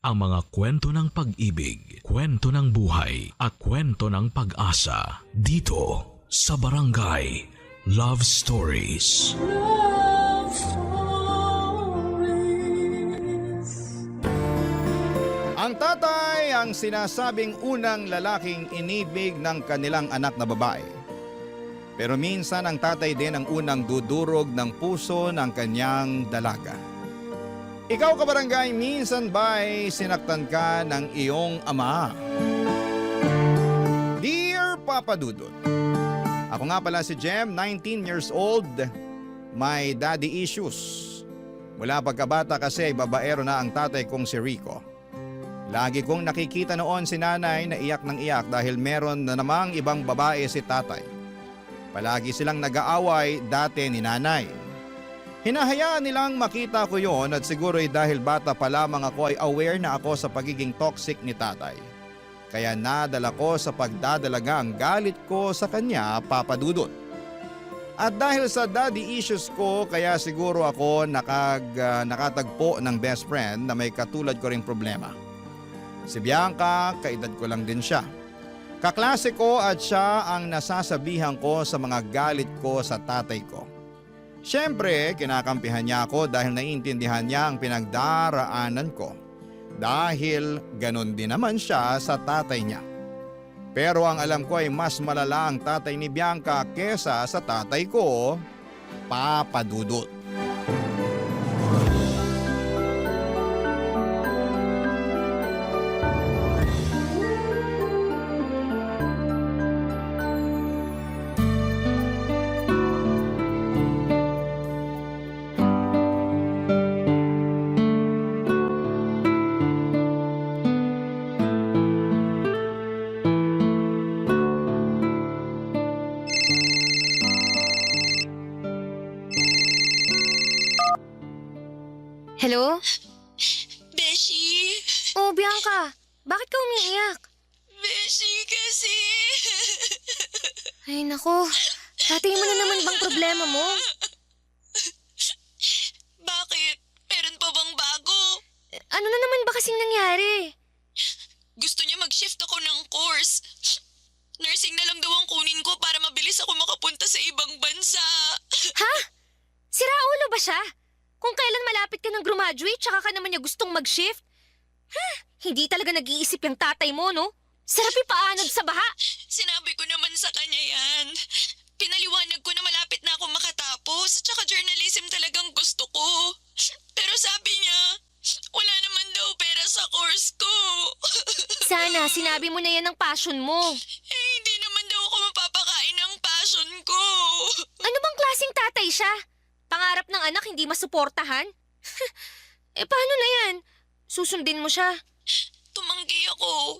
ang mga kwento ng pag-ibig, kwento ng buhay at kwento ng pag-asa dito sa Barangay Love Stories. Love Stories. Ang tatay ang sinasabing unang lalaking inibig ng kanilang anak na babae. Pero minsan ang tatay din ang unang dudurog ng puso ng kanyang dalaga. Ikaw kabarangay, minsan ba'y sinaktan ka ng iyong ama? Dear Papa Dudut, ako nga pala si Jem, 19 years old, may daddy issues. Mula pagkabata kasi ay babaero na ang tatay kong si Rico. Lagi kong nakikita noon si nanay na iyak ng iyak dahil meron na namang ibang babae si tatay. Palagi silang nag-aaway dati ni nanay. Hinahayaan nilang makita ko yon at siguro'y dahil bata pa lamang ako ay aware na ako sa pagiging toxic ni tatay. Kaya nadala ko sa pagdadalaga ang galit ko sa kanya, Papa Dudut. At dahil sa daddy issues ko, kaya siguro ako nakatagpo ng best friend na may katulad ko ring problema. Si Bianca, kaedad ko lang din siya. Kaklase ko at siya ang nasasabihan ko sa mga galit ko sa tatay ko. Siyempre, kinakampihan niya ako dahil naiintindihan niya ang pinagdaraanan ko. Dahil ganun din naman siya sa tatay niya. Pero ang alam ko ay mas malala ang tatay ni Bianca kesa sa tatay ko, Papa Dudut. Hello? Beshi! Oh, Bianca. Bakit ka umiiyak? Beshi kasi! Ay, nako. Tatay mo na naman bang problema mo? Bakit? Meron pa bang bago? Ano na naman ba kasing nangyari? Gusto niya mag-shift ako ng course. Nursing na lang daw ang kunin ko para mabilis ako makapunta sa ibang bansa. Ha? Sira ulo ba siya? Kung kailan malapit ka ng graduate, tsaka ka naman niya gustong mag-shift? Hindi talaga nag-iisip yung tatay mo, no? Sarap ipaanod sa baha. Sinabi ko naman sa kanya yan. Pinaliwanag ko na malapit na ako makatapos. Tsaka journalism talagang gusto ko. Pero sabi niya, wala naman daw pera sa course ko. Sana, sinabi mo na yan ng passion mo. Hindi naman daw ako mapapakain ng passion ko. Ano bang klaseng tatay siya? Pangarap ng anak hindi masuportahan? Paano na yan? Susundin mo siya. Tumanggi ako.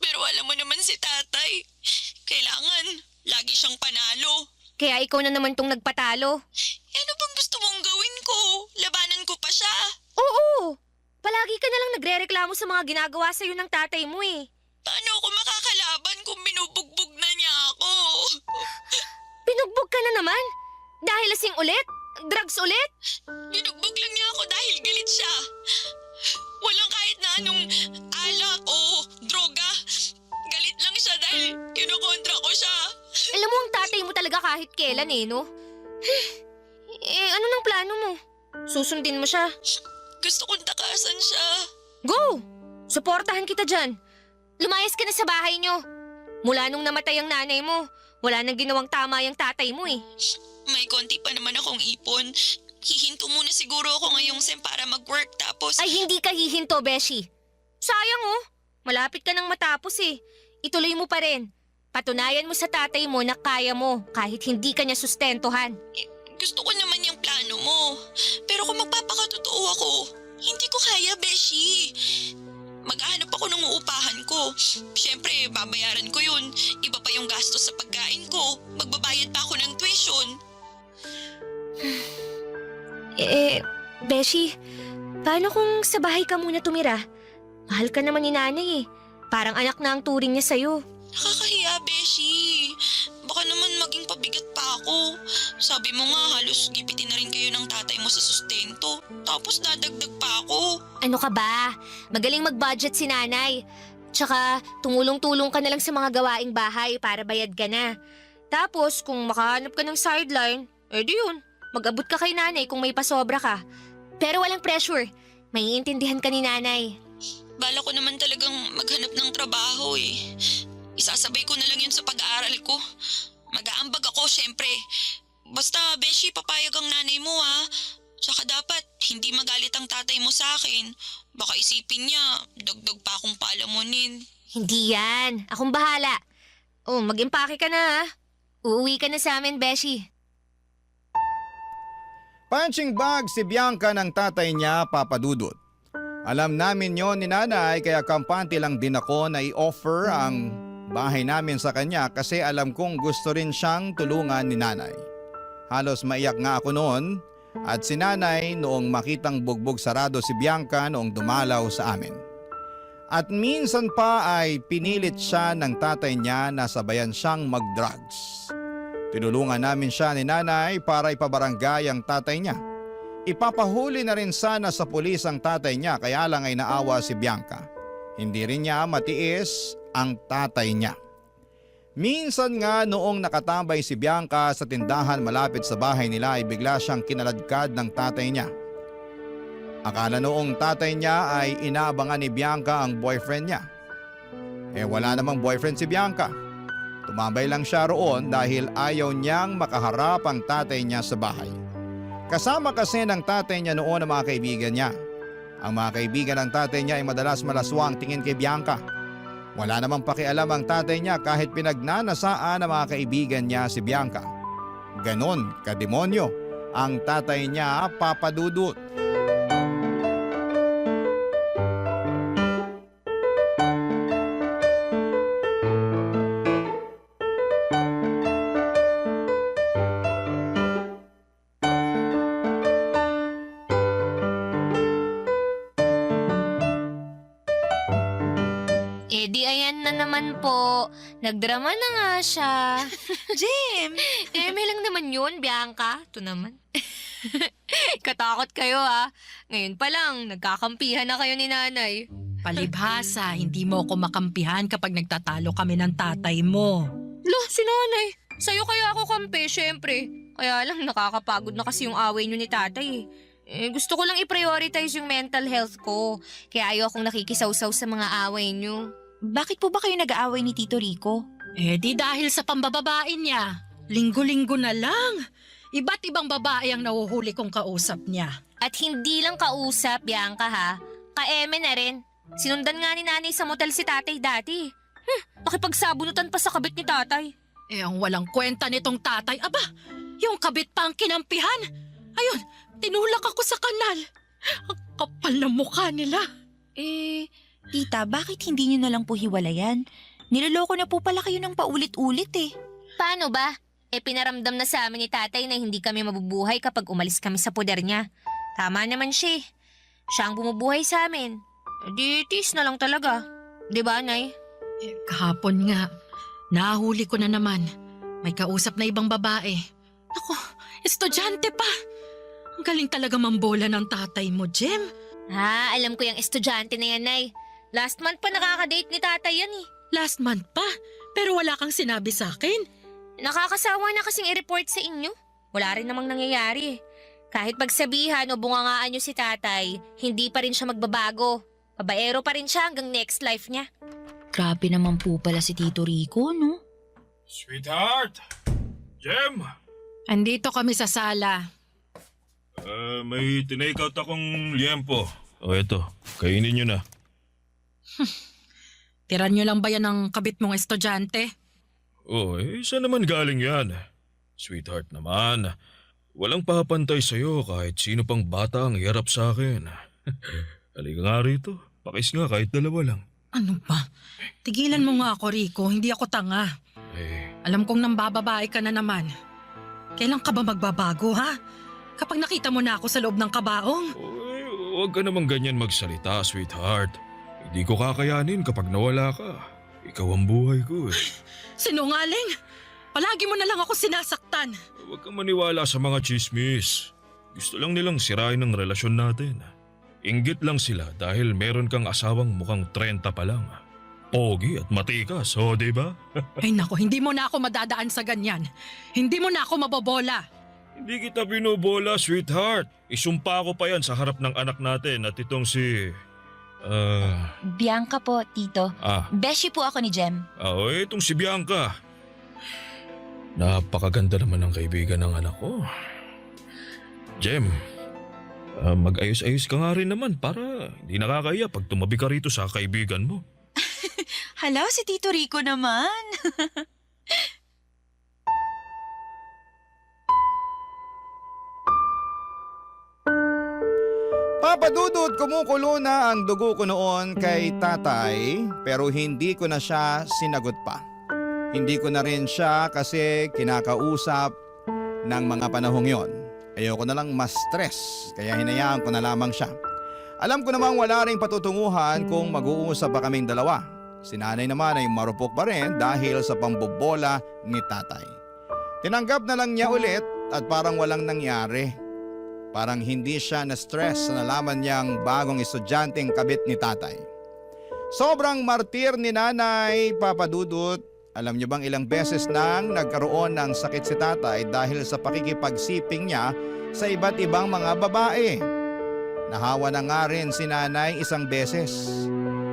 Pero alam mo naman si tatay. Kailangan, lagi siyang panalo. Kaya ikaw na naman tong nagpatalo. Ano bang gusto mong gawin ko? Labanan ko pa siya. Oo! Palagi ka na lang nagre-reklamo sa mga ginagawa sa'yo ng tatay mo eh. Paano ako makakalaban kung binubugbog na niya ako? Binugbog ka na naman? Dahil lasing ulit? Drugs ulit? Binugbog lang niya ako dahil galit siya. Walang kahit na anong alak o droga. Galit lang siya dahil kinukontra ko siya. Alam mo ang tatay mo talaga kahit kailan eh, no? Ano nang plano mo? Susundin mo siya? Gusto kong takasan siya. Go! Suportahan kita dyan. Lumayas ka na sa bahay nyo. Mula nung namatay ang nanay mo, wala nang ginawang tama yung tatay mo eh. May konti pa naman akong ipon. Hihinto muna siguro ako ngayong sem para mag-work tapos... Ay, hindi ka hihinto, Beshi. Sayang oh. Malapit ka nang matapos eh. Ituloy mo pa rin. Patunayan mo sa tatay mo na kaya mo kahit hindi ka niya sustentuhan. Gusto ko naman yung plano mo. Pero kung magpapakatotoo ako, hindi ko kaya, Beshi. Maghahanap ako ng uupahan ko. Siyempre, babayaran ko yun. Iba pa yung gastos sa pagkain ko. Magbabayad pa ako ng tuition. Beshi, paano kung sa bahay ka muna tumira? Mahal ka naman ni nanay eh. Parang anak na ang turing niya sa'yo. Nakakahiya, Beshi. Baka naman maging pabigat pa ako. Sabi mo nga halos gipitin na rin kayo ng tatay mo sa sustento. Tapos dadagdag pa ako. Ano ka ba? Magaling mag-budget si nanay. Tsaka tumulong-tulong ka na lang sa mga gawaing bahay para bayad ka na. Tapos kung makahanap ka ng sideline, di yun. Mag-abot ka kay nanay kung may pasobra ka. Pero walang pressure. Maiintindihan ka ni nanay. Bala ko naman talagang maghanap ng trabaho eh. Isasabay ko na lang yun sa pag-aaral ko. Mag-aambag ako, syempre. Basta, Beshi, papayag ang nanay mo ha. Tsaka dapat, hindi magalit ang tatay mo sa akin. Baka isipin niya, dagdag pa akong palamunin. Hindi yan. Akong bahala. Mag-impake ka na ha. Uuwi ka na sa amin, Beshi. Punching bag si Bianca ng tatay niya, Papa Dudut. Alam namin yon ni nanay kaya kampante lang din ako na i-offer ang bahay namin sa kanya kasi alam kong gusto rin siyang tulungan ni nanay. Halos maiyak nga ako noon at si nanay noong makitang bugbog sarado si Bianca noong dumalaw sa amin. At minsan pa ay pinilit siya ng tatay niya na sabayan siyang mag-drugs. Tinulungan namin siya ni nanay para ipabarangay ang tatay niya. Ipapahuli na rin sana sa pulis ang tatay niya kaya lang ay naawa si Bianca. Hindi rin niya matiis ang tatay niya. Minsan nga noong nakatambay si Bianca sa tindahan malapit sa bahay nila ay bigla siyang kinaladkad ng tatay niya. Akala noong tatay niya ay inaabangan ni Bianca ang boyfriend niya. Wala namang boyfriend si Bianca. Tumambay lang siya roon dahil ayaw niyang makaharap ang tatay niya sa bahay. Kasama kasi ng tatay niya noon ang mga kaibigan niya. Ang mga kaibigan ng tatay niya ay madalas malaswang tingin kay Bianca. Wala namang pakialam ang tatay niya kahit pinagnanasaan ng mga kaibigan niya si Bianca. Ganon kademonyo ang tatay niya, Papa Dudut. Di ayan na naman po. Nagdrama na nga siya. Jem! May lang naman yun, Bianca. Ito naman. Katakot kayo ha. Ngayon pa lang, nagkakampihan na kayo ni nanay. Palibhasa, hindi mo ako makampihan kapag nagtatalo kami ng tatay mo. Lo, si nanay. Sa'yo kaya ako kampi, syempre. Kaya lang nakakapagod na kasi yung away nyo ni tatay. Gusto ko lang i-prioritize yung mental health ko. Kaya ayaw akong nakikisaw-saw sa mga away nyo. Bakit po ba kayo nag-aaway ni Tito Rico? Di dahil sa pambababae niya. Linggo-linggo na lang. Iba't ibang babae ang nahuhuli kong kausap niya. At hindi lang kausap, Bianca ha. Ka-eme na rin. Sinundan nga ni nanay sa motel si tatay dati. Nakipagsabunutan pa sa kabit ni tatay. Ang walang kwenta nitong tatay. Aba, yung kabit pa ang kinampihan. Ayun, tinulak ako sa kanal. Ang kapal na mukha nila. Tita, bakit hindi niyo na lang po hiwalayan? Niloloko na po pala kayo ng paulit-ulit eh. Paano ba? Pinaramdam na sa amin ni tatay na hindi kami mabubuhay kapag umalis kami sa poder niya. Tama naman siya. Siya ang bumubuhay sa amin. Di tis na lang talaga. Di ba, Nay? Kahapon nga, nahuli ko na naman. May kausap na ibang babae. Naku, estudyante pa. Ang galing talaga mambola ng tatay mo, Jem. Alam ko yung estudyante na yan, Nay. Last month pa nakaka-date ni tatay yan eh. Last month pa, pero wala kang sinabi sa akin. Nakakasawa na kasing i-report sa inyo. Wala rin namang nangyayari eh. Kahit pagsabihan o bungangaan nyo si tatay, hindi pa rin siya magbabago. Babaero pa rin siya hanggang next life niya. Grabe naman po pala si Tito Rico, no? Sweetheart! Jem! Andito kami sa sala. May tinake out akong liempo. Eto, kainin nyo na. Tiran nyo lang ba yan ng kabit mong estudyante? Saan naman galing yan? Sweetheart naman, walang papantay sa'yo kahit sino pang bata ang hirap sa akin. Halika nga rito, pakis nga kahit dalawa lang. Ano ba? Tigilan mo nga ako, Rico. Hindi ako tanga. Alam kong nambababae ka na naman. Kailan ka ba magbabago, ha? Kapag nakita mo na ako sa loob ng kabaong? Huwag ka namang ganyan magsalita, sweetheart. Hindi ko kakayanin kapag nawala ka. Ikaw ang buhay ko eh. Sinungaling! Palagi mo na lang ako sinasaktan. Huwag kang maniwala sa mga chismis. Gusto lang nilang sirain ang relasyon natin. Inggit lang sila dahil meron kang asawang mukhang 30 pa lang. Pogi at matikas, o diba? Ay nako, hindi mo na ako madadaan sa ganyan. Hindi mo na ako mabobola. Hindi kita binubola, sweetheart. Isumpa ko pa yan sa harap ng anak natin at itong si... Bianca po, Tito. Beshi po ako ni Jem. Itong si Bianca. Napakaganda naman ng kaibigan ng anak ko. Jem, mag-ayos-ayos ka nga rin naman para hindi nakakaya pag tumabi ka rito sa kaibigan mo. Hala, si Tito Rico naman. Papa Dudut, kumukulo na ang dugo ko noon kay tatay pero hindi ko na siya sinagot pa. Hindi ko na rin siya kasi kinakausap ng mga panahong yon. Ayoko na lang ma-stress kaya hinayaan ko na lamang siya. Alam ko namang wala ring patutunguhan kung mag-uusap pa kaming dalawa. Si nanay naman ay marupok pa rin dahil sa pambobola ni tatay. Tinanggap na lang niya ulit at parang walang nangyari. Parang hindi siya na-stress sa nalaman niyang bagong estudyanteng kabit ni tatay. Sobrang martir ni nanay, Papa Dudut. Alam niyo bang ilang beses nang nagkaroon ng sakit si tatay dahil sa pakikipagsiping niya sa iba't ibang mga babae. Nahawa na nga rin si nanay isang beses.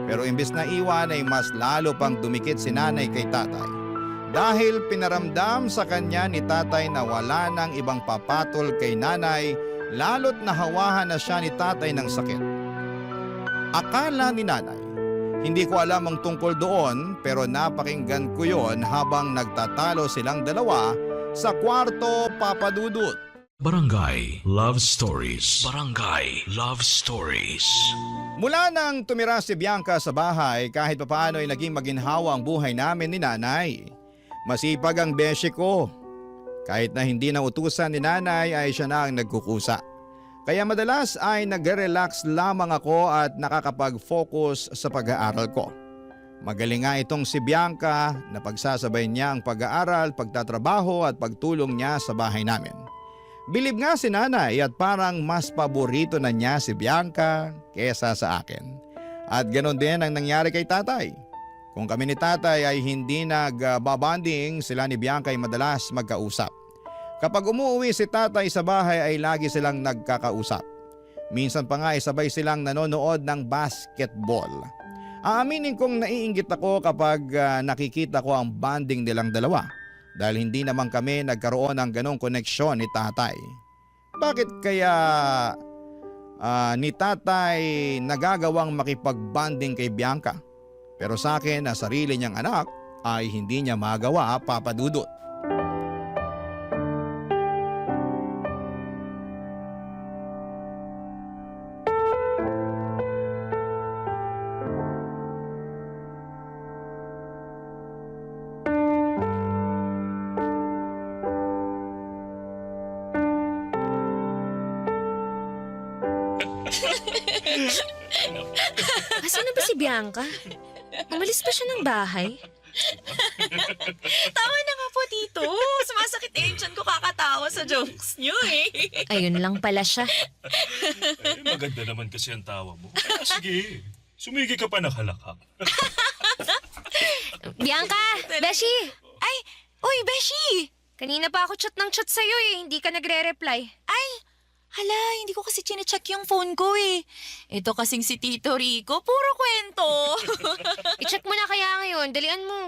Pero imbes na iwan ay mas lalo pang dumikit si nanay kay tatay. Dahil pinaramdam sa kanya ni tatay na wala nang ibang papatol kay nanay, lalo't nahawahan na siya ni tatay ng sakit. Akala ni nanay, hindi ko alam ang tungkol doon pero napakinggan ko yon habang nagtatalo silang dalawa sa kwarto, Papa Dudut. Barangay Love Stories. Barangay Love Stories. Mula nang tumira si Bianca sa bahay, kahit papaano ay naging maginhawa ang buhay namin ni nanay. Masipag ang beshi ko. Kahit na hindi na utusan ni nanay ay siya na ang nagkukusa. Kaya madalas ay nagre-relax lamang ako at nakakapag-focus sa pag-aaral ko. Magaling nga itong si Bianca na pagsasabay niya ang pag-aaral, pagtatrabaho at pagtulong niya sa bahay namin. Bilib nga si nanay at parang mas paborito na niya si Bianca kesa sa akin. At ganon din ang nangyari kay tatay. Kung kami ni tatay ay hindi nagbabanding, sila ni Bianca ay madalas magkausap. Kapag umuwi si tatay sa bahay ay lagi silang nagkakausap. Minsan pa nga ay sabay silang nanonood ng basketball. Aaminin kong naiinggit ako kapag nakikita ko ang bonding nilang dalawa. Dahil hindi naman kami nagkaroon ng ganong koneksyon ni tatay. Bakit kaya ni tatay nagagawang makipag-bonding kay Bianca? Pero sa akin na sarili niyang anak ay hindi niya magawa, Papa Dudut. Asan na ba si Bianca? Umalis ba siya ng bahay? Tama na nga po, Tito. Sumasakit na yung tiyan ko kakatawa sa jokes niyo eh. Ayun lang pala siya. Maganda naman kasi ang tawa mo. Sige, sumigi ka pa nakalakak. Bianca! Beshi! Ay, uy, Beshi! Kanina pa ako chat ng chat sa'yo eh. Hindi ka nagre-reply. Ay, hala, hindi ko kasi chinecheck yung phone ko eh. Ito kasing si Tito Rico, puro kwento. I-check mo na kaya ngayon. Dalian mo.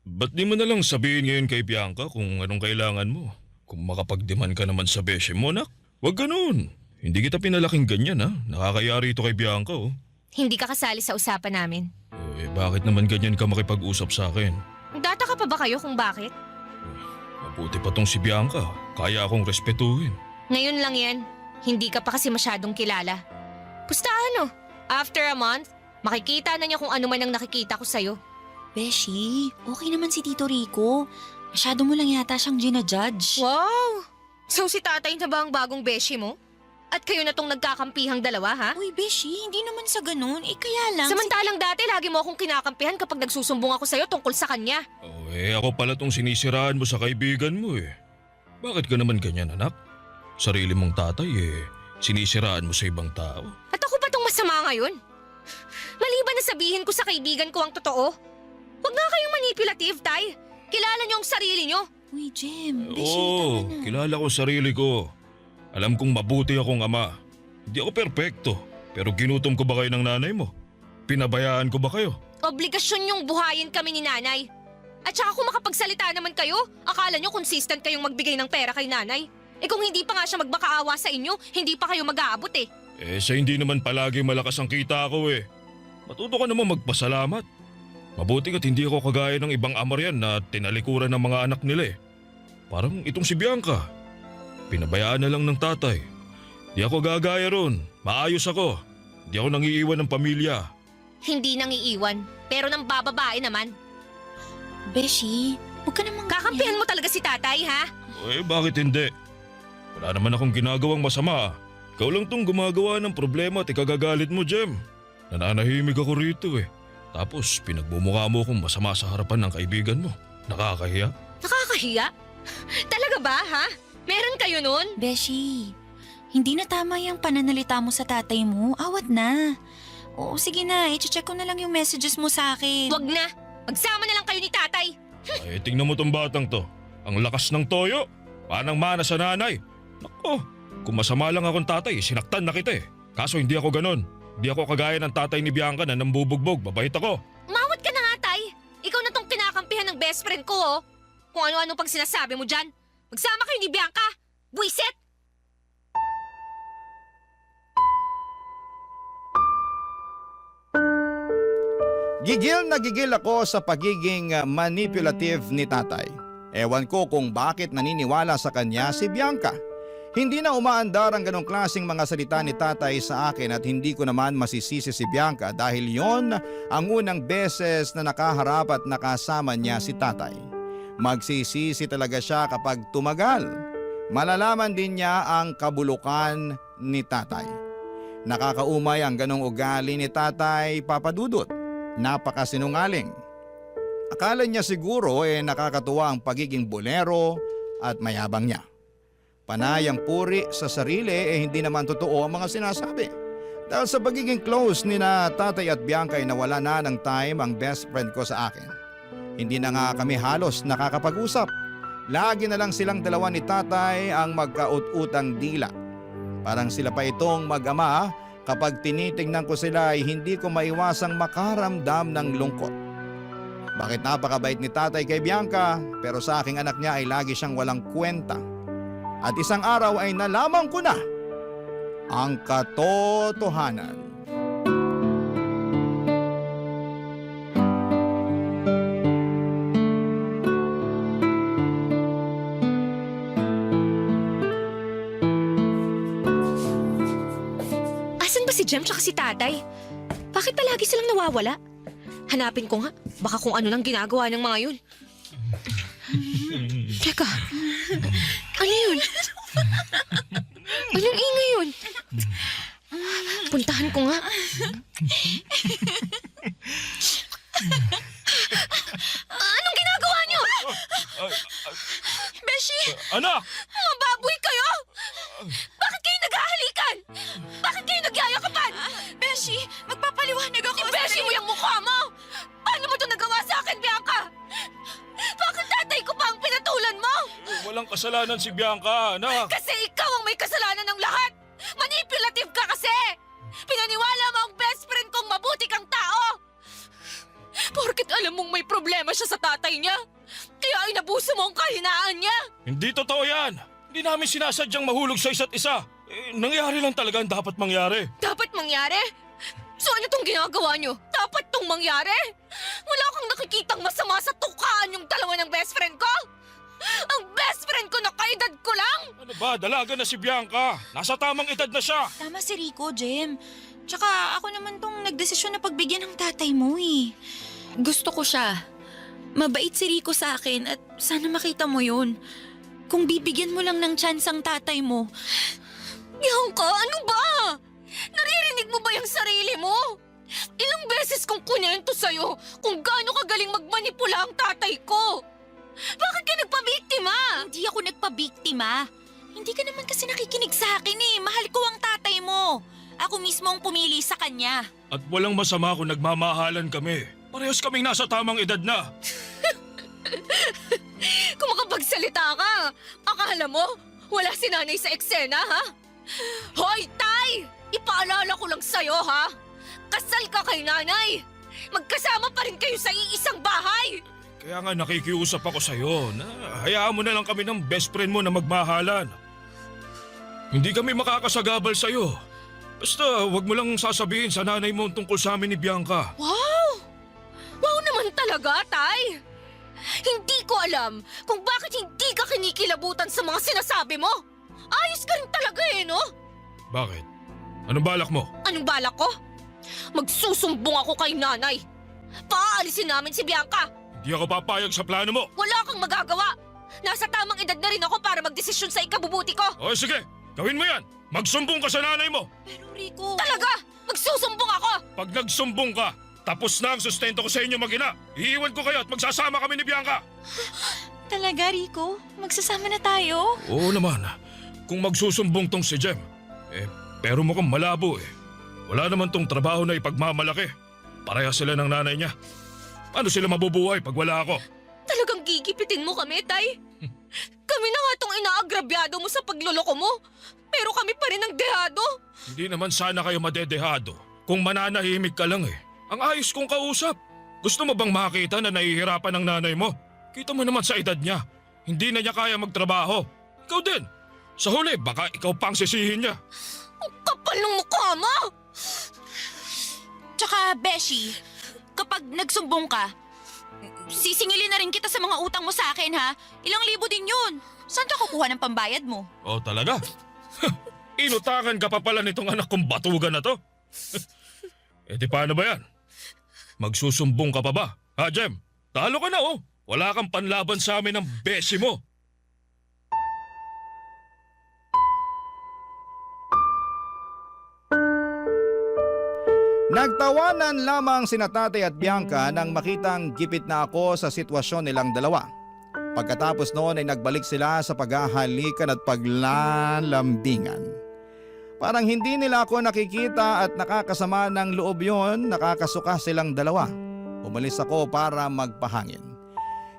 Ba't di mo na lang sabihin ngayon kay Bianca kung anong kailangan mo? Kung makapagdemand ka naman sa beshi mo, nak. Huwag ganun. Hindi kita pinalaking ganyan, ha? Nakakayari ito kay Bianca, oh. Hindi ka kasali sa usapan namin. Bakit naman ganyan ka makipag-usap sa akin? Nagtataka pa ba kayo kung bakit? Mabuti pa tong si Bianca. Kaya akong respetuhin. Ngayon lang yan. Hindi ka pa kasi masyadong kilala. Pusta ano? After a month, makikita na niya kung ano man ang nakikita ko sa'yo. Beshi, okay naman si Tito Rico. Masyado mo lang yata siyang ginajudge. Wow! So si tatay na ba ang bagong beshi mo? At kayo na tong nagkakampihang dalawa, ha? Uy, Beshi, hindi naman sa ganun. Kaya lang... Samantalang dati, lagi mo akong kinakampihan kapag nagsusumbong ako sa'yo tungkol sa kanya. Oh, ako pala tong sinisiraan mo sa kaibigan mo eh. Bakit ka naman ganyan, anak? Sarili mong tatay sinisiraan mo sa ibang tao. At ako ba tong masama ngayon? Maliban na sabihin ko sa kaibigan ko ang totoo. Huwag nga kayong manipulative, Tay. Kilala niyo ang sarili niyo. Uy, Jem, Beshi, Oo, tama na. kilala ko sarili ko. Alam kong mabuti akong ama. Hindi ako perpekto, pero ginutom ko ba kayo ng nanay mo? Pinabayaan ko ba kayo? Obligasyon niyong buhayin kami ni nanay. At saka kung makapagsalita naman kayo, akala niyo consistent kayong magbigay ng pera kay nanay. Eh kung hindi pa nga siya magmakaawa sa inyo, hindi pa kayo mag-aabot eh. Sa hindi naman palagi malakas ang kita ko eh. Matuto ka naman magpasalamat. Mabuti at hindi ako kagaya ng ibang ama riyan na tinalikuran ng mga anak nila eh. Parang itong si Bianca. Pinabayaan na lang ng tatay. Di ako gagaya ron. Maayos ako. Di ako nangiiwan ng pamilya. Hindi nang iiwan, pero nang bababae naman. Beshi, huwag ka namang Kakampihan mo talaga si tatay, ha? Bakit hindi? Wala naman akong ginagawang masama. Ikaw lang tong gumagawa ng problema at ikagagalit mo, Jem. Nananahimik ako rito eh. Tapos pinagbumukha mo akong masama sa harapan ng kaibigan mo. Nakakahiya. Nakakahiya? Talaga ba, ha? Meron kayo nun? Beshi, hindi na tama yung pananalita mo sa tatay mo. Awat na. Oo, sige na. I-check ko na lang yung messages mo sa akin. Wag na. Magsama na lang kayo ni tatay. Tingnan mo tong batang to. Ang lakas ng toyo. Panang mana sa nanay. Nako, kung masama lang akong tatay, sinaktan na kita eh. Kaso hindi ako ganon. Hindi ako kagaya ng tatay ni Bianca na nambubugbog. Babait ako. Umawat ka na nga, tay. Ikaw na tong kinakampihan ng best friend ko, oh. Kung ano-ano pang sinasabi mo dyan. Magsama kayo ni Bianca. Buisit! Gigil na gigil ako sa pagiging manipulative ni tatay. Ewan ko kung bakit naniniwala sa kanya si Bianca. Hindi na umaandar ang ganong klaseng mga salita ni tatay sa akin at hindi ko naman masisisi si Bianca dahil yon ang unang beses na nakaharap at nakasama niya si tatay. Magsisisi talaga siya kapag tumagal. Malalaman din niya ang kabulukan ni tatay. Nakakaumay ang ganong ugali ni tatay, Papa Dudut. Napakasinungaling. Akala niya siguro nakakatuwa ang pagiging bolero at mayabang niya. Panay ang puri sa sarili hindi naman totoo ang mga sinasabi. Dahil sa pagiging close ni na tatay at Bianca ay nawala na ng time ang best friend ko sa akin. Hindi na nga kami halos nakakapag-usap. Lagi na lang silang dalawa ni tatay ang magkaut-utang dila. Parang sila pa itong mag-ama. Kapag tinitingnan ko sila ay hindi ko maiwasang makaramdam ng lungkot. Bakit napakabait ni tatay kay Bianca pero sa aking anak niya ay lagi siyang walang kwenta. At isang araw ay nalaman ko na ang katotohanan. Asan ba si Jem tsaka si tatay? Bakit palagi silang nawawala? Hanapin ko nga. Baka kung ano lang ginagawa ng mga yun. Teka. Ano yun? Anong ingay yun? Puntahan ko nga. Anong ginagawa niyo? Beshi, Anak! Mga baboy kayo! Bakit kayo naghahalikan? Bakit kayo nagyayakapan? Beshi, magpapaliwanag ako. Ibeshi mo yung mukha mo! Paano mo ito nagawa sa akin, Bianca? Bakit tatay ko pa ang pinatulan mo? Walang kasalanan si Bianca, anak! Kasi ikaw ang may kasalanan ng lahat! Manipulative ka kasi! Pinaniwala mo ang best friend kong mabuti kang tao! Porket alam mong may problema siya sa tatay niya, kaya inabuso mo ang kahinaan niya! Hindi totoo yan! Hindi namin sinasadyang mahulog sa isa't isa. Nangyari lang talaga ang dapat mangyari. Dapat mangyari? So ano tong ginagawa niyo? Dapat tong mangyari? Wala kang nakikitang masama sa tukaan yung dalawa ng best friend ko? Ang best friend ko na kaedad ko lang? Ano ba, dalaga na si Bianca. Nasa tamang edad na siya. Tama si Rico, Jem. Tsaka ako naman tong nagdesisyon na pagbigyan ng tatay mo eh. Gusto ko siya. Mabait si Rico sa akin at sana makita mo yun. Kung bibigyan mo lang ng chance ang tatay mo, Bianca, ano ba? Naririnig mo ba yung sarili mo? Ilang beses kong kunento sa'yo kung gaano kagaling magmanipula ang tatay ko. Bakit ka nagpabiktima? Hindi ako nagpabiktima. Hindi ka naman kasi nakikinig sa akin eh. Mahal ko ang tatay mo. Ako mismo ang pumili sa kanya. At walang masama kung nagmamahalan kami. Parehas kaming nasa tamang edad na. Kung makapagsalita ka, akala mo wala si nanay sa eksena, ha? Hoy, Tay! Ipaalala ko lang sa'yo, ha? Kasal ka kay nanay! Magkasama pa rin kayo sa iisang bahay! Kaya nga nakikiusap ako sa'yo na hayaan mo na lang kami ng best friend mo na magmahalan. Hindi kami makakasagabal sa'yo. Basta wag mo lang sasabihin sa nanay mo tungkol sa amin ni Bianca. Wow! Wow naman talaga, Tay! Hindi ko alam kung bakit hindi ka kinikilabutan sa mga sinasabi mo. Ayos ka rin talaga eh, no? Bakit? Anong balak mo? Anong balak ko? Magsusumbong ako kay nanay. Paalisin namin si Bianca. Hindi ako papayag sa plano mo. Wala kang magagawa. Nasa tamang edad na rin ako para magdesisyon sa ikabubuti ko. O sige, gawin mo yan. Magsumbong ka sa nanay mo. Pero Rico... Talaga! Magsusumbong ako! Pag nagsumbong ka, tapos na ang sustento ko sa inyo mag-ina. Iiwan ko kayo at magsasama kami ni Bianca. Talaga, Rico? Magsasama na tayo? Oo naman. Kung magsusumbong tong si Jem. Pero mukhang malabo eh. Wala naman tong trabaho na ipagmamalaki. Pareha sila ng nanay niya. Paano sila mabubuhay pag wala ako? Talagang gigipitin mo kami, Tay. Kami na nga tong inaagrabyado mo sa pagluloko mo. Pero kami pa rin ang dehado. Hindi naman sana kayo madedehado kung mananahimik ka lang eh. Ang ayos kong kausap. Gusto mo bang makita na nahihirapan ang nanay mo? Kita mo naman sa edad niya. Hindi na niya kaya magtrabaho. Ikaw din. Sa huli, baka ikaw pang sisihin niya. Ang kapal ng mukha mo! Tsaka, Beshi, kapag nagsumbong ka, sisingilin na rin kita sa mga utang mo sa akin, ha? Ilang libo din yun. Saan ka kukuha ng pambayad mo? Oh, talaga? Inutangan ka pa pala nitong anak kong batugan na to? Di paano ba yan? Magsusumbong ka pa ba? Ha, Jem? Talo ka na oh. Wala kang panlaban sa amin ng beshi mo. Nagtawanan lamang sina Tatay at Bianca nang makitang gipit na ako sa sitwasyon nilang dalawa. Pagkatapos noon ay nagbalik sila sa paghahalikan at paglalambingan. Parang hindi nila ako nakikita at nakakasama ng loob yon, nakakasuka silang dalawa. Umalis ako para magpahangin.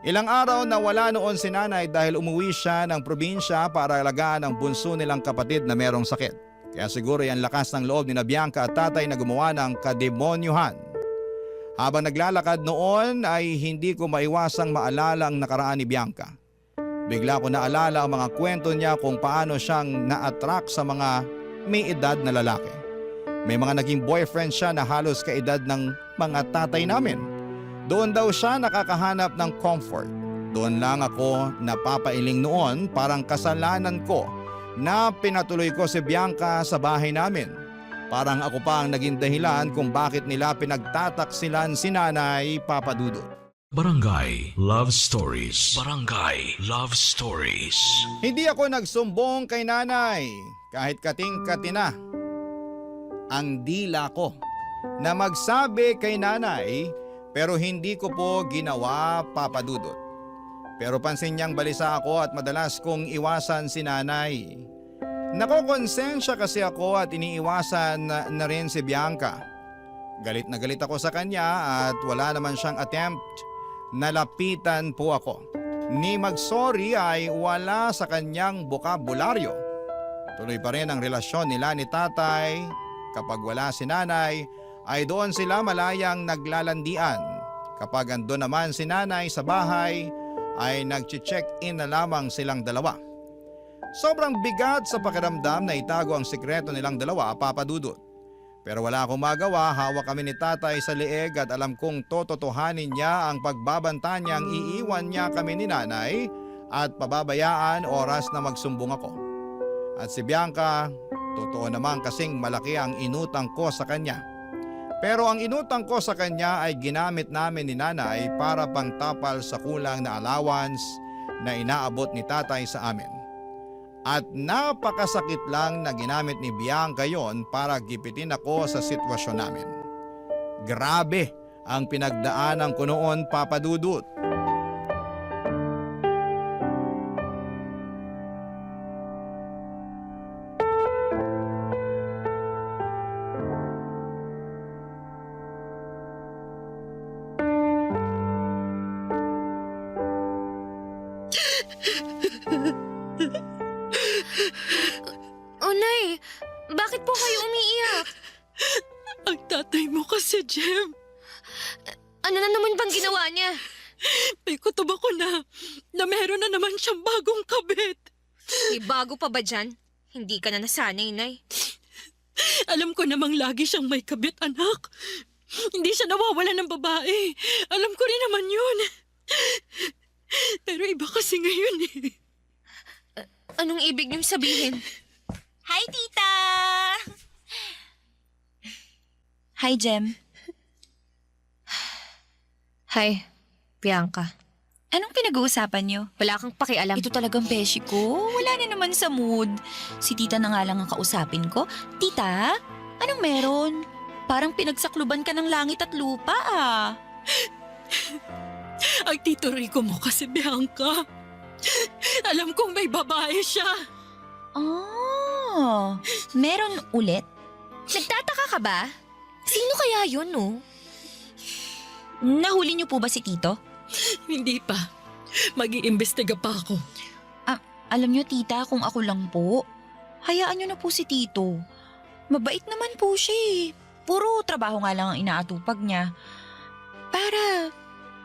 Ilang araw na wala noon si nanay dahil umuwi siya ng probinsya para alagaan ang bunso nilang kapatid na merong sakit. Kaya siguro yan lakas ng loob ni Bianca at tatay na gumawa ng kademonyuhan. Habang naglalakad noon ay hindi ko maiwasang maalala ang nakaraan ni Bianca. Bigla ko naalala ang mga kwento niya kung paano siyang na-attract sa mga may edad na lalaki. May mga naging boyfriend siya na halos kaedad ng mga tatay namin. Doon daw siya nakakahanap ng comfort. Doon lang ako napapailing noon, parang kasalanan ko na pinatuloy ko si Bianca sa bahay namin. Parang ako pa ang naging dahilan kung bakit nila pinagtataksilan si Nanay Papa Dudut. Barangay Love Stories. Barangay Love Stories. Hindi ako nagsumbong kay nanay kahit kating-kati na ang dila ko na magsabi kay nanay pero hindi ko po ginawa, Papa Dudut. Pero pansin niyang balisa ako at madalas kong iwasan si nanay. Nakokonsensya kasi ako at iniiwasan na rin si Bianca. Galit na galit ako sa kanya at wala naman siyang attempt. Nalapitan po ako. Ni mag-sorry ay wala sa kanyang bokabularyo. Tuloy pa rin ang relasyon nila ni tatay. Kapag wala si nanay, ay doon sila malayang naglalandian. Kapag andun naman si nanay sa bahay, ay nag-check-in na lamang silang dalawa. Sobrang bigat sa pakiramdam na itago ang sikreto nilang dalawa, Papa Dudut. Pero wala akong magawa, hawak kami ni tatay sa leeg at alam kong tototohanin niya ang pagbabanta niyang iiwan niya kami ni nanay at pababayaan oras na magsumbong ako. At si Bianca, totoo naman kasing malaki ang inutang ko sa kanya. Pero ang inutang ko sa kanya ay ginamit namin ni nanay para pangtapal sa kulang na allowance na inaabot ni tatay sa amin. At napakasakit lang na ginamit ni Bianca yon para gipitin ako sa sitwasyon namin. Grabe ang pinagdaanan ko noon, Papa Dudut. Oh, Nay, bakit po kayo umiiyak? Ang tatay mo kasi, Jem. Ano na naman bang ginawa niya? May kutob ako na meron na naman siyang bagong kabit. May bago pa ba dyan? Hindi ka na nasanay, Nay. Alam ko namang lagi siyang may kabit, anak. Hindi siya nawawala ng babae. Alam ko rin naman yun. Pero iba kasi ngayon eh. Anong ibig niyong sabihin? Hi, tita! Hi, Jem. Hi, Bianca. Anong pinag-uusapan niyo? Wala kang pakialam. Ito talagang beshi ko. Wala na naman sa mood. Si tita na nga lang ang kausapin ko. Tita, anong meron? Parang pinagsakluban ka ng langit at lupa ah. Ang Tito Rico mo kasi, Bianca. Alam kong may babae siya. Oh, meron ulit? Nagtataka ka ba? Sino kaya yun, no? Nahuli niyo po ba si Tito? Hindi pa. Mag-iimbestiga pa ako. Alam niyo, tita, kung ako lang po, hayaan niyo na po si Tito. Mabait naman po siya eh. Puro trabaho nga lang ang inaatupag niya.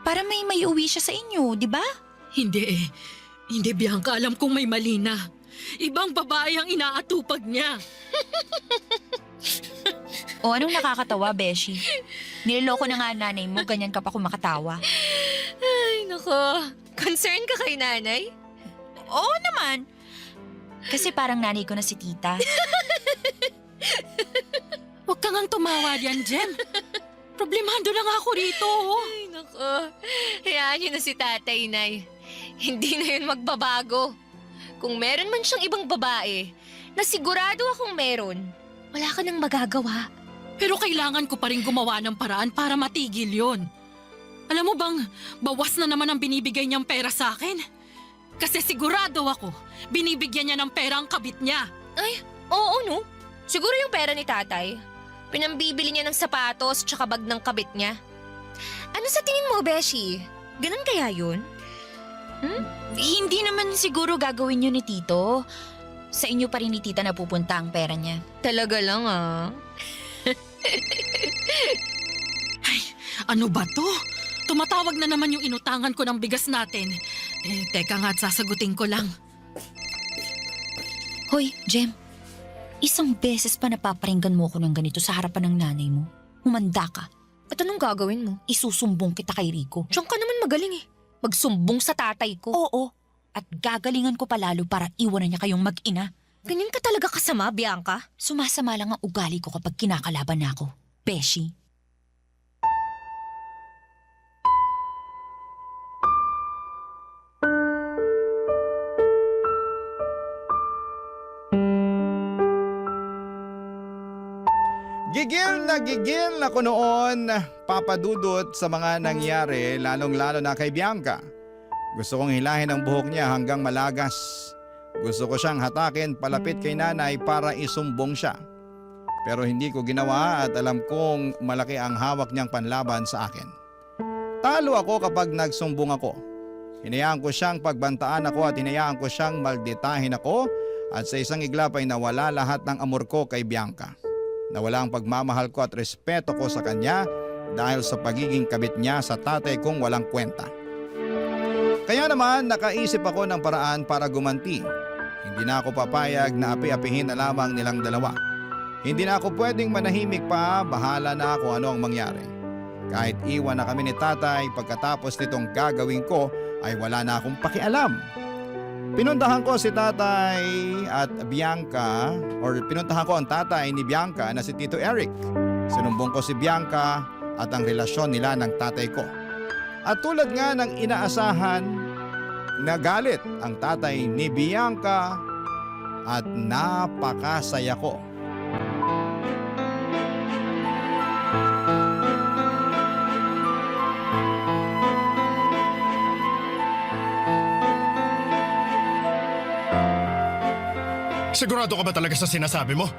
Para may uwi siya sa inyo, di ba? Hindi eh. Hindi, Bianca. Alam kong may mali na. Ibang babae ang inaatupag niya. O anong nakakatawa, Beshi? Niloloko na nga nanay mo, ganyan ka pa kumakatawa. Ay, nako. Concern ka kay nanay? Oo naman. Kasi parang nanay ko na si tita. Huwag ka ngang tumawa yan, Jem. Problemado lang ako rito. Ay, nako. Hayaan niyo na si tatay, Nay. Hindi na yun magbabago. Kung meron man siyang ibang babae, na sigurado akong meron, wala ka nang magagawa. Pero kailangan ko pa rin gumawa ng paraan para matigil yon. Alam mo bang, bawas na naman ang binibigay niyang pera sa akin? Kasi sigurado ako, binibigyan niya ng pera ang kabit niya. Ay, oo no. Siguro yung pera ni tatay. Pinambibili niya ng sapatos tsaka bag ng kabit niya. Ano sa tingin mo, Beshi? Ganun kaya yun? Hindi naman siguro gagawin yun ni Tito. Sa inyo pa rin ni tita napupunta ang pera niya. Talaga lang ah. Ano ba to? Tumatawag na naman yung inutangan ko ng bigas natin. Teka nga at sasagutin ko lang. Hoy, Jem. Isang beses pa napaparinggan mo ako ng ganito sa harapan ng nanay mo. Humanda ka. At anong gagawin mo? Isusumbong kita kay Rico. Diyan ka naman magaling eh. Magsumbong sa tatay ko. Oo. At gagalingan ko pa lalo para iwanan niya kayong mag-ina. Ganyan ka talaga kasama, Bianca? Sumasama lang ang ugali ko kapag kinakalaban na ako. Beshi. Gigil na ko noon, Papa Dudut, sa mga nangyari, lalong-lalo na kay Bianca. Gusto kong hilahin ang buhok niya hanggang malagas. Gusto ko siyang hatakin palapit kay nanay para isumbong siya. Pero hindi ko ginawa at alam kong malaki ang hawak niyang panlaban sa akin. Talo ako kapag nagsumbong ako. Hinayaan ko siyang pagbantaan ako at hinayaan ko siyang malditahin ako at sa isang iglap ay nawala lahat ng amor ko kay Bianca. Nawala ang pagmamahal ko at respeto ko sa kanya dahil sa pagiging kabit niya sa tatay kong walang kwenta. Kaya naman nakaisip ako ng paraan para gumanti. Hindi na ako papayag na api-apihin na lamang nilang dalawa. Hindi na ako pwedeng manahimik pa, bahala na kung ano ang mangyari. Kahit iwan na kami ni tatay, pagkatapos nitong gagawin ko ay wala na akong pakialam. Pinuntahan ko si tatay at Bianca, or pinuntahan ko ang tatay ni Bianca na si Tito Eric. Sinumbong ko si Bianca at ang relasyon nila ng tatay ko. At tulad nga ng inaasahan, nagalit ang tatay ni Bianca at napakasaya ko. Sigurado ka ba talaga sa sinasabi mo?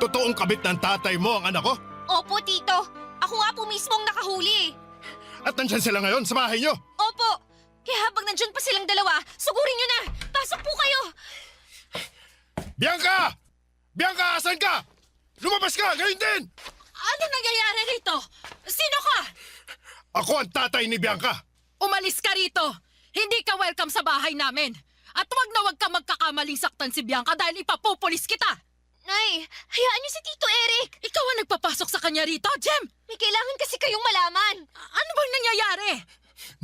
Totoong kabit ng tatay mo ang anak ko? Opo, Tito. Ako nga po mismo ang nakahuli. At nandyan sila ngayon sa bahay niyo? Opo. Kaya habang nandyan pa silang dalawa, sugurin nyo na. Pasok po kayo. Bianca! Bianca, asan ka? Lumabas ka, ngayon din! Ano nangyayari rito? Sino ka? Ako ang tatay ni Bianca. Umalis ka rito. Hindi ka welcome sa bahay namin. At wag ka magkakamaling saktan si Bianca dahil ipapupulis kita. Nay, hayaan niyo si Tito Eric. Ikaw ang nagpapasok sa kanya rito, Jem. May kailangan kasi kayong malaman. Ano bang nangyayari?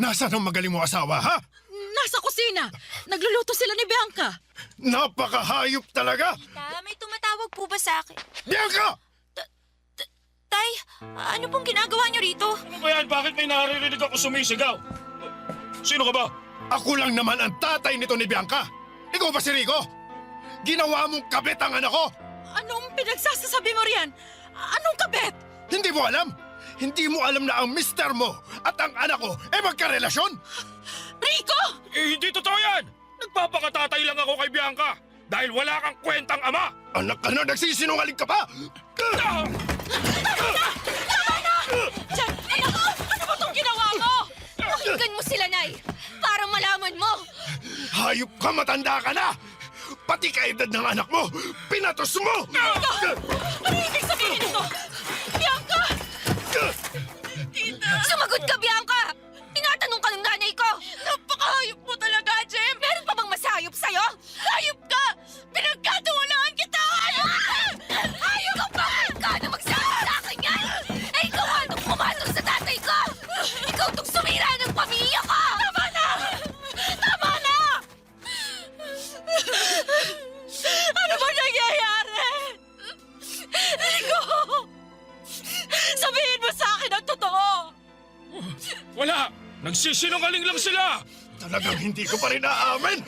Nasaan ang magaling mo asawa, ha? Nasa kusina. Nagluluto sila ni Bianca. Napakahayop talaga! May tumatawag po ba sa akin? Bianca! Tay, ano pong ginagawa niyo rito? Ano ba yan? Bakit may naririnig ako sumisigaw? Sino ka ba? Ako lang naman ang tatay nito ni Bianca. Ikaw ba si Rico? Ginawa mong kabit ang anak ko! Anong pinagsasasabi mo riyan? Anong kabet? Hindi mo alam? Hindi mo alam na ang mister mo at ang anak ko magkarelasyon? Rico! Hindi totoo yan! Nagpapakatatay lang ako kay Bianca dahil wala kang kwentang ama! Anak ka na, nagsisinungaling ka pa! Jem, anak ko! Ano ba itong ginawa mo? Pakinggan mo sila, Nay. Para malaman mo. Hayop ka, matanda ka na! Pati kaedad ng anak mo, pinatos mo! Ano ibig sabihin nito? Bianca! Sumagot ka, Bianca! Tinatanong ka ng nanay ko! Napakahayop mo talaga, Jem! Meron pa bang masayop sa'yo? Hayop ka! Pinagkatiwalaan kita! Ayaw ka pa! Ikaw na magsabi sa akin yan! Eh, ikaw nga nung pumatol sa tatay ko! Ikaw tong sumira ng pamilya ko! Tama na! Tama na! Ano ba nangyayari? Rico! Sabihin mo sa akin ang totoo! Wala! Nagsisinungaling lang sila! Talagang hindi ko pa rin aamin!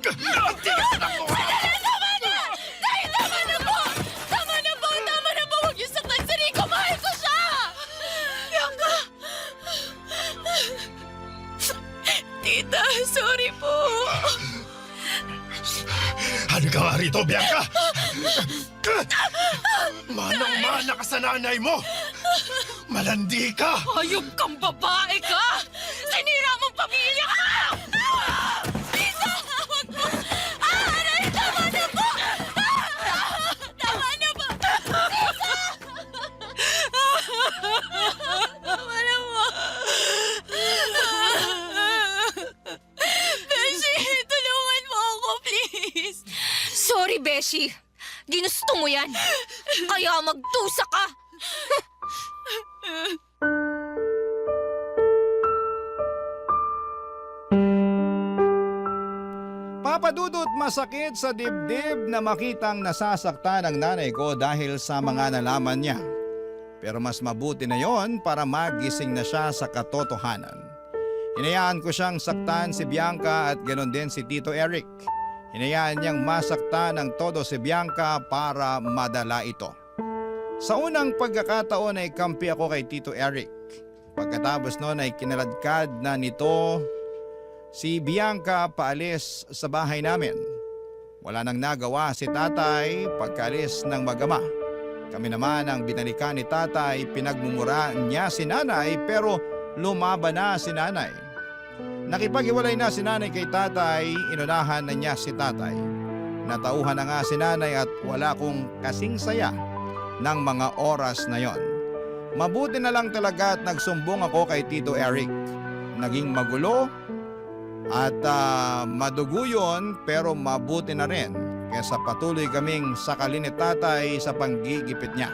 Ang tigas na ko! Tama na! Dahil tama na po! Tama na po! Tama na po! Huwag niyo saktan si Rico! Mahal ko siya! Bianca! Tita, sorry po. Halika nga rito, Bianca! Manang-mana ka sa nanay mo! Malandi ka! Hayop kang babae ka! Sinira mong pamilya ka! Tita! Huwag mo! Aray! Tama na po! Tama na po! Tita! Tama na po! Beshi, tulungan mo ako, please! Sorry, Beshi. Ginusto mo yan. Kaya magdusa ka. Papadudot, masakit sa dibdib na makitang nasasaktan ang nanay ko dahil sa mga nalaman niya. Pero mas mabuti na yon para magising na siya sa katotohanan. Hinayaan ko siyang saktan si Bianca at ganoon din si Tito Eric. Hinayaan niyang masaktan ng todo si Bianca para madala ito. Sa unang pagkakataon ay kampi ako kay Tito Eric. Pagkatapos noon ay kinaladkad na nito si Bianca paalis sa bahay namin. Wala nang nagawa si tatay pagkaalis ng mag-ama. Kami naman ang binalikan ni tatay, pinagmumura niya si nanay pero lumaban na si nanay. Nakipag-iwalay na si nanay kay tatay, inunahan na niya si tatay. Natauhan na nga si nanay at wala kong kasing saya ng mga oras na yon. Mabuti na lang talaga at nagsumbong ako kay Tito Eric. Naging magulo at madugo yun pero mabuti na rin kaysa patuloy kaming sakalin ni tatay sa panggigipit niya.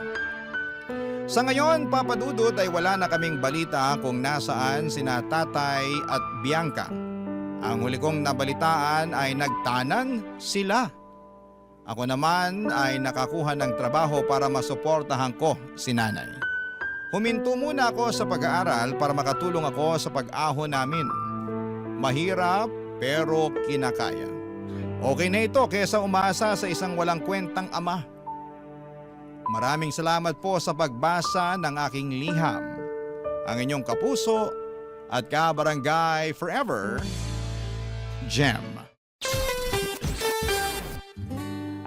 Sa ngayon, Papadudot, ay wala na kaming balita kung nasaan sina tatay at Bianca. Ang huli kong nabalitaan ay nagtanan sila. Ako naman ay nakakuha ng trabaho para masuportahan ko si nanay. Huminto muna ako sa pag-aaral para makatulong ako sa pag-ahon namin. Mahirap pero kinakaya. Okay na ito kaysa umasa sa isang walang kwentang ama. Maraming salamat po sa pagbasa ng aking liham. Ang inyong kapuso at kabarangay forever, Jem.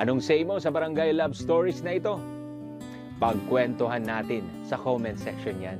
Anong say mo sa Barangay Love Stories na ito? Pagkwentuhan natin sa comment section yan.